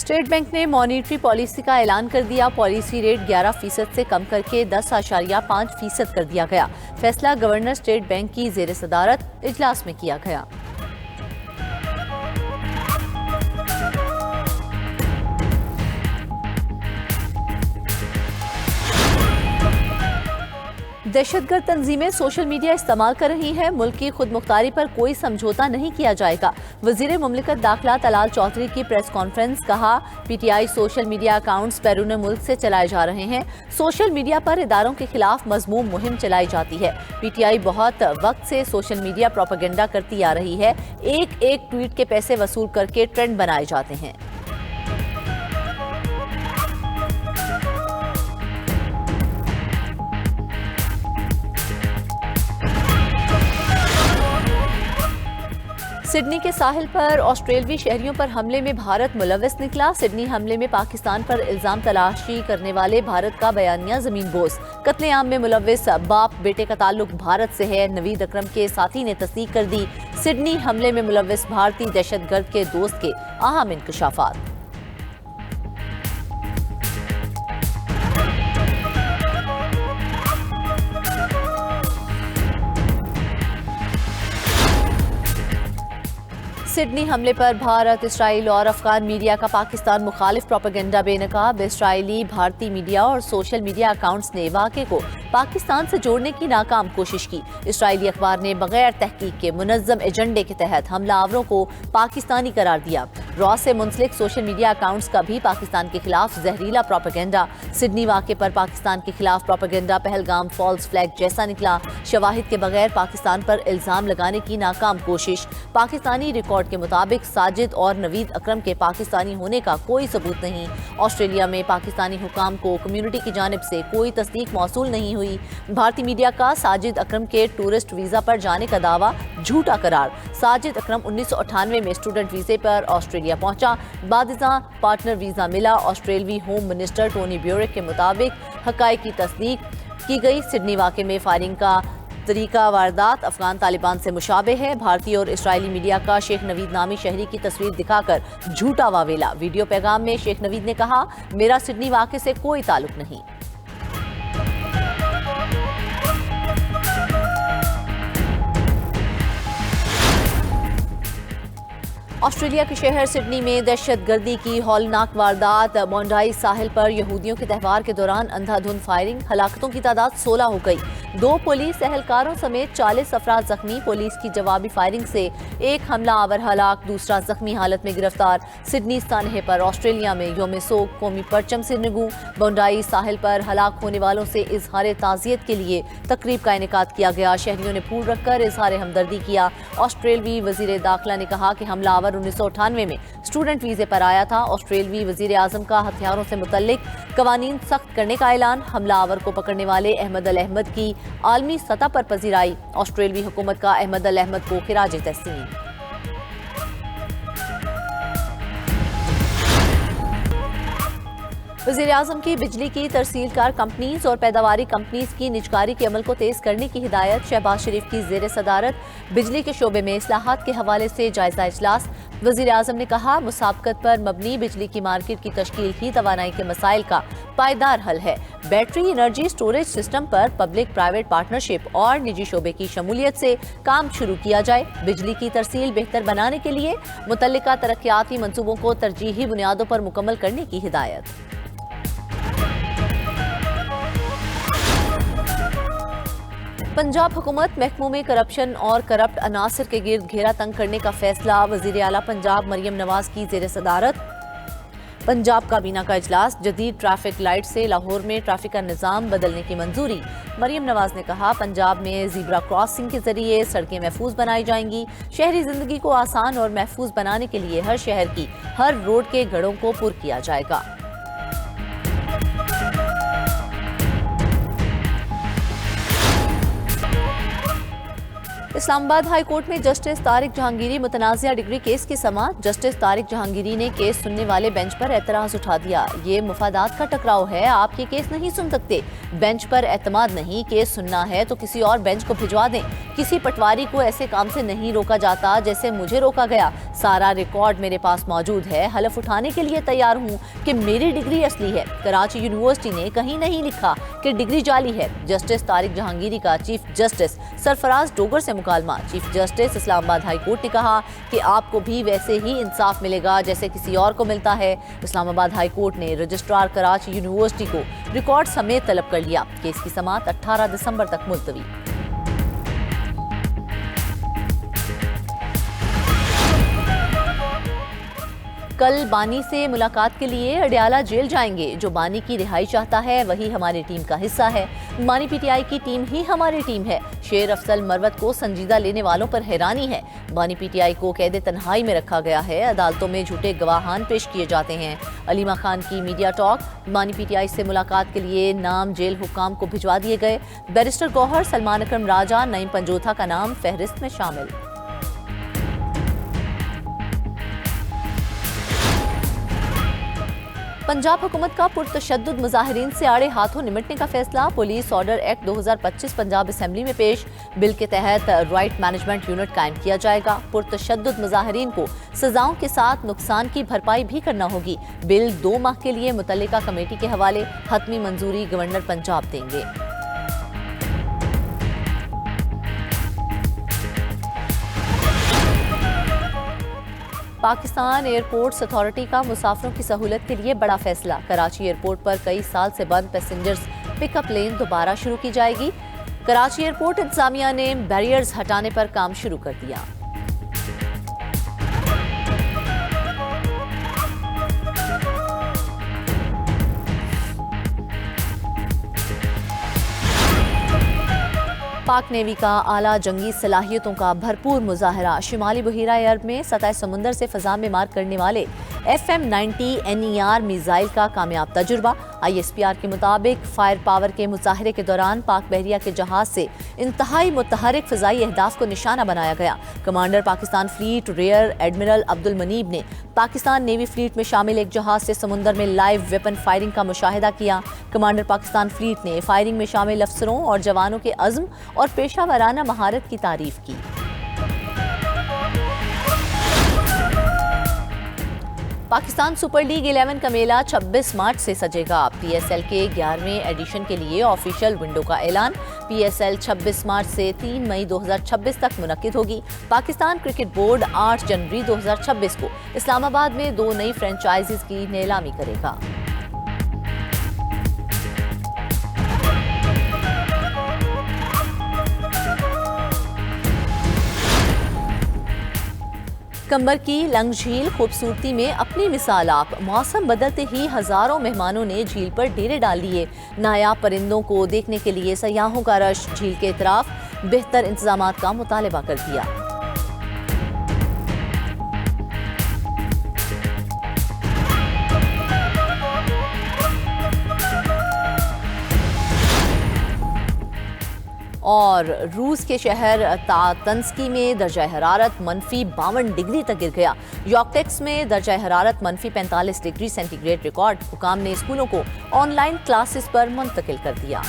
State bank ने monetary policy का ऐलान कर दिया। पॉलिसी रेट 11% से कम करके 10.5% कर दिया गया। फैसला गवर्नर स्टेट बैंक की ज़ेर सदारत इजलास में किया गया। दहशतगर्द तंजीमें सोशल मीडिया इस्तेमाल कर रही हैं। मुल्क की खुद मुख्तारी पर कोई समझौता नहीं किया जाएगा। वजीर मुमलिकत दाखिला तलाल चौधरी की प्रेस कॉन्फ्रेंस। कहा, पीटीआई सोशल मीडिया अकाउंट्स बैरून मुल्क से चलाए जा रहे हैं। सोशल मीडिया पर इदारों के खिलाफ मजमूम मुहिम चलाई जाती है। पीटीआई बहुत वक्त से सोशल मीडिया प्रोपेगेंडा करती आ रही है। एक एक ट्वीट के पैसे वसूल करके ट्रेंड बनाए जाते हैं। सिडनी के साहिल पर ऑस्ट्रेलवी शहरियों पर हमले में भारत मुलव्वस निकला। सिडनी हमले में पाकिस्तान पर इल्जाम तलाशी करने वाले भारत का बयानिया जमीन बोस। कत्लेआम में मुलव्वस बाप बेटे का ताल्लुक भारत से है। नवीद अकरम के साथी ने तस्दीक कर दी। सिडनी हमले में मुलव्वस भारतीय दहशतगर्द के दोस्त के अहम इंकशाफात। सिडनी हमले पर भारत, इसराइल और अफगान मीडिया का पाकिस्तान मुखालिफ प्रोपेगेंडा बेनकाब। इसराइली, भारतीय मीडिया और सोशल मीडिया अकाउंट्स ने वाक़े को पाकिस्तान से जोड़ने की नाकाम कोशिश की। इसराइली अखबार ने बगैर तहकीक के मुनज़्ज़म एजेंडे के तहत हमलावरों को पाकिस्तानी करार दिया। रॉ से मुंसलिक सोशल मीडिया अकाउंट्स का भी पाकिस्तान के खिलाफ जहरीला प्रोपेगेंडा। सिडनी वाक़े पर पाकिस्तान के खिलाफ प्रोपेगेंडा पहलगाम फॉल्स फ्लैग जैसा निकला। शवाहिद के बगैर पाकिस्तान पर इल्जाम लगाने की नाकाम कोशिश। पाकिस्तानी रिकॉर्ड के मुताबिक साजिद और नवीद अकरम के पाकिस्तानी होने का कोई सबूत नहीं। ऑस्ट्रेलिया में पाकिस्तानी हुकाम को कम्युनिटी की जानिब से कोई तस्दीक मौसूल नहीं हुई। भारतीय मीडिया का साजिद अकरम के टूरिस्ट वीजा पर जाने का दावा झूठा करार। साजिद अकरम 1998 में स्टूडेंट वीजे पर ऑस्ट्रेलिया पहुंचा। बादिज़ा पार्टनर वीजा मिला। ऑस्ट्रेलवी होम मिनिस्टर टोनी ब्यूरिक के मुताबिक हकायक की तस्दीक की गई। सिडनी वाक़े में फायरिंग का तरीका वारदात अफगान तालिबान से मुशाबे है। भारतीय और इस्राइली मीडिया का शेख नवीद नामी शहरी की तस्वीर दिखाकर झूठा वावेला। वीडियो पैगाम में शेख नवीद ने कहा, मेरा सिडनी वाक़े से कोई ताल्लुक नहीं। ऑस्ट्रेलिया के शहर सिडनी में दहशतगर्दी की हौलनाक वारदात। बोंडाई साहिल पर यहूदियों के त्यौहार के दौरान अंधाधुंध फायरिंग। हलाकतों की तादाद 16 हो गई। 2 पुलिस एहलकारों समेत 40 अफराद जख्मी। पुलिस की जवाबी फायरिंग से एक हमला आवर हलाक, दूसरा जख्मी हालत में गिरफ्तार। सिडनी सानहे पर ऑस्ट्रेलिया में योम सोग कौमी परचम से निगू। बोंडाई साहिल पर हलाक होने वालों से इजहार ताज़ियत के लिए तकरीब का इनेकाद किया गया। शहरियों ने फूल रखकर इजहार हमदर्दी किया। ऑस्ट्रेलवी वजीर दाखिला ने कहा कि हमलावर 1998 में स्टूडेंट वीजे पर आया था। ऑस्ट्रेलवी वजीर आजम का हथियारों से मुतल्लिक कवानीन सख्त करने का ऐलान। हमलावर को पकड़ने वाले अहमद अल अहमद की आलमी सतह पर पजीराई। ऑस्ट्रेलवी हुकूमत का अहमद अल अहमद को खिराज तहसीन। वज़ीर आज़म की बिजली की तरसीलकार कंपनीज और पैदावारी कंपनीज की निजकारी के अमल को तेज करने की हिदायत। शहबाज शरीफ की ज़ेर सदारत बिजली के शोबे में इस्लाहात के हवाले से जायजा इजलास। वज़ीर आज़म ने कहा, मुसाबकत पर मबनी बिजली की मार्केट की तश्कील ही तवानाई के मसाइल का पायदार हल है। बैटरी एनर्जी स्टोरेज सिस्टम पर पब्लिक प्राइवेट पार्टनरशिप और निजी शोबे की शमूलियत से काम शुरू किया जाए। बिजली की तरसील बेहतर बनाने के लिए मुतल्लिका तरक्याती मंसूबों को तरजीही बुनियादों पर मुकम्मल करने की हिदायत। पंजाब हुकूमत महकमों में करप्शन और करप्ट अनासर के गिर्द घेरा तंग करने का फैसला। वज़ीर आला पंजाब मरियम नवाज की ज़ेर सदारत पंजाब काबीना का इजलास। जदीद ट्रैफिक लाइट से लाहौर में ट्रैफिक का निज़ाम बदलने की मंजूरी। मरियम नवाज ने कहा, पंजाब में ज़ीब्रा क्रॉसिंग के जरिए सड़कें महफूज बनाई जाएंगी। शहरी जिंदगी को आसान और महफूज बनाने के लिए हर शहर की हर रोड के गड़ों को पुर किया जाएगा। इस्लामाबाद हाई कोर्ट में जस्टिस तारिक जहांगीरी मुतनाज़िया डिग्री केस की समाअत। जस्टिस तारिक जहांगीरी ने केस सुनने वाले बेंच पर एतराज उठा दिया। ये मुफादात का टकराव है, आप ये केस नहीं सुन सकते। बेंच पर एतमाद नहीं, केस सुनना है तो किसी और बेंच को भिजवा दें। किसी पटवारी को ऐसे काम से नहीं रोका जाता जैसे मुझे रोका गया। सारा रिकॉर्ड मेरे पास मौजूद है, हलफ उठाने के लिए तैयार हूँ कि मेरी डिग्री असली है। कराची यूनिवर्सिटी ने कहीं नहीं लिखा कि डिग्री जाली है। जस्टिस तारिक जहांगीरी का चीफ जस्टिस सरफराज डोगर से मुकालमा। Chief justice Islamabad high court ने कहा कि आपको भी वैसे ही इंसाफ मिलेगा जैसे किसी और को मिलता है। इस्लामाबाद हाई कोर्ट ने रजिस्ट्रार कराची यूनिवर्सिटी को रिकॉर्ड समेत तलब कर लिया। केस की समाअत 18 दिसंबर तक मुलतवी। कल बानी से मुलाकात के लिए अडयाला जेल जाएंगे। जो बानी की रिहाई चाहता है वही हमारी टीम का हिस्सा है। बानी पीटीआई की टीम ही हमारी टीम है। शेर अफजल मरवत को संजीदा लेने वालों पर हैरानी है। बानी पीटीआई को कैद तन्हाई में रखा गया है। अदालतों में झूठे गवाहान पेश किए जाते हैं। अलीमा खान की मीडिया टॉक। बानी पीटीआई से मुलाकात के लिए नाम जेल हुक्काम को भिजवा दिए गए। बैरिस्टर गौहर, सलमान अकरम राजा, नईम पंजोथा का नाम फहरिस्त में शामिल। पंजाब हुकूमत का पुरतशद्दुद मुजाहिरीन से आड़े हाथों निमटने का फैसला। Police order act 2025 Punjab assembly में पेश। बिल के तहत राइट मैनेजमेंट यूनिट कायम किया जाएगा। पुरतशद्दुद मुजाहिरीन को सजाओं के साथ नुकसान की भरपाई भी करना होगी। बिल 2 माह के लिए मुतल्लिका कमेटी के हवाले। हतमी मंजूरी गवर्नर पंजाब देंगे। पाकिस्तान एयरपोर्ट्स अथॉरिटी का मुसाफिरों की सहूलत के लिए बड़ा फैसला। कराची एयरपोर्ट पर कई साल से बंद पैसेंजर्स पिकअप लेन दोबारा शुरू की जाएगी। कराची एयरपोर्ट इंतजामिया ने बैरियर्स हटाने पर काम शुरू कर दिया। पाक नेवी का आला जंगी सलाहियतों का भरपूर मुजाहरा। शुमाली बहिरा अरब में सतह समुंदर से फजा में मार करने वाले FM-90 NER मिसाइल का कामयाब तजुर्बा। ISPR के मुताबिक फायर पावर के मुजाहरे के दौरान पाक बहरिया के जहाज से इंतहाई मुतहरिक फ़िज़ाई अहदाफ को निशाना बनाया गया। Commander Pakistan fleet rear admiral Abdul Munib ने पाकिस्तान नेवी फ्लीट में शामिल एक जहाज से समुंदर में लाइव वेपन फायरिंग का मुशाहिदा किया। कमांडर पाकिस्तान फ्लीट ने फायरिंग में शामिल अफसरों और जवानों के अज़्म और पेशा वराना महारत की तारीफ की। पाकिस्तान सुपर लीग 11 का मेला 26 मार्च से सजेगा। PSL के 11वें एडिशन के लिए ऑफिशियल विंडो का ऐलान। PSL 26 मार्च से 3 मई 2026 तक मुनक्किद होगी। पाकिस्तान क्रिकेट बोर्ड 8 जनवरी 2026 को इस्लामाबाद में 2 नई फ्रेंचाइजीज की नीलामी करेगा। कंबर की लंग झील खूबसूरती में अपनी मिसाल आप। मौसम बदलते ही हजारों मेहमानों ने झील पर डेरे डाल दिए। नायाब परिंदों को देखने के लिए सयाहों का रश। झील के इतराफ बेहतर इंतजामात का मुतालबा कर दिया। और रूस के शहर तातंस्की में दर्जा हरारत -52 डिग्री तक गिर गया। यॉर्कटेक्स में दर्जा हरारत -45 डिग्री सेंटीग्रेड रिकॉर्ड। हुकाम ने स्कूलों को ऑनलाइन क्लासेस पर मुंतकिल कर दिया।